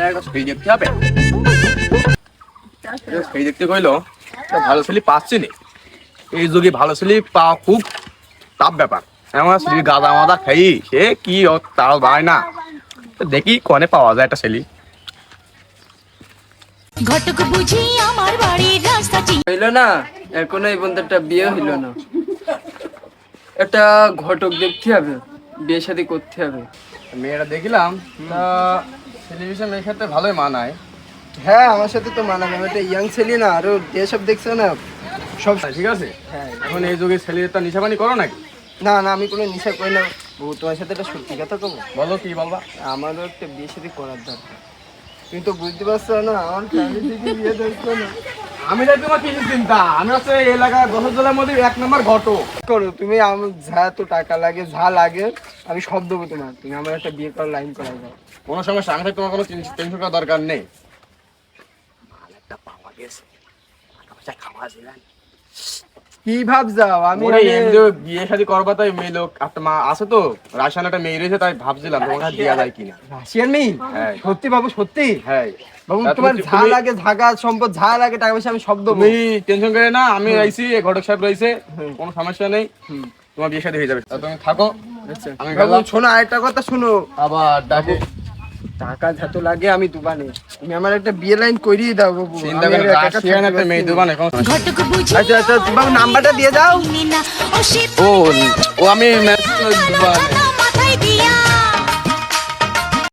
একটা সেই দেখতে হবে, সেই দেখতে কইলো ভালো ছেলে পাচ্ছি নি। এই যুগে ভালো ছেলে পাওয়া খুব টাফ ব্যাপার। এমন ছেলে গাদা মাদা খাই সে কি তাও ভাই না, দেখি কনে পাওয়া যায় একটা ছেলে। ঘটক বুঝি আমার বাড়ির রাস্তা হইল না, এখনো এই বন্ধুটা বিয়ে হইল না। একটা ঘটক দেখতে হবে, বিয়ে শাদী করতে হবে। মেয়েটা দেখিলাম তা টেলিভিশন এই ক্ষেত্রে ভালোই মানায়। হ্যাঁ, আমার সাথে তো মানাবে। আমি একটা ইয়াং ছেলে না, আরো যেসব দেখছো না সব। ঠিক আছে, হ্যাঁ, এখন এই যুগে ছেলেদের তো নিশাপানি করো নাকি? না না, আমি কোনো নেশা করি না। ও, তোমার সাথে একটা সত্যি কথা কব, বলো কি বলবা। আমারও একটা বিয়ে শাদী করার দরকার। তুমি তো বুঝতে পারছো না, আমার ফ্যামিলি থেকে বিয়ে দেখছো না। আমি যাই তোমার কিছু চিন্তা, আমি হচ্ছে এই এলাকায় 10 জনের মধ্যে 1 নম্বর ঘটক। করো তুমি, আমার যা তো টাকা লাগে যা লাগে আমি সব দেবো তোমার। তুমি আমার একটা বিয়ে করার লাইন করাই দাও। কোনো সমস্যা, আমি তোমার কোনো টেনশন করার দরকার নেই। কি ভাব যাও আমি বিয়ে শাদী করবা, তাই মেয়ে লোক একটা মা আছে তো, রাশিয়ান একটা মেয়ে রয়েছে, তাই ভাবছিলাম তোমাকে দেওয়া যায় কিনা। রাশিয়ান মেয়ে? হ্যাঁ। সত্যি বাবু, সত্যি? হ্যাঁ বাবু, তোমার যা লাগে জায়গা সম্পদ যা লাগে টাকা পয়সা আমি সব দেবো। তুমি টেনশন করে না, আমি রইছি, ঘটক সাহেব রয়েছে, কোনো সমস্যা নেই। তোমার বিয়ে শাদী হয়ে যাবে, তুমি থাকো। আমি বাবু শোনো, আরেকটা কথা শোনো, আবার ডাকে টাকা যত লাগে আমি দুবানে, তুমি আমার একটা বিয়ে লাইন করিয়ে দাও বাবু। চিন্তা করে রাশিয়ান একটা মেয়ে দেবা না। ঘটক বুঝি আচ্ছা আচ্ছা, বাবু নাম্বারটা দিয়ে দাও। না ও সে ও আমি মেসেজ দেবা।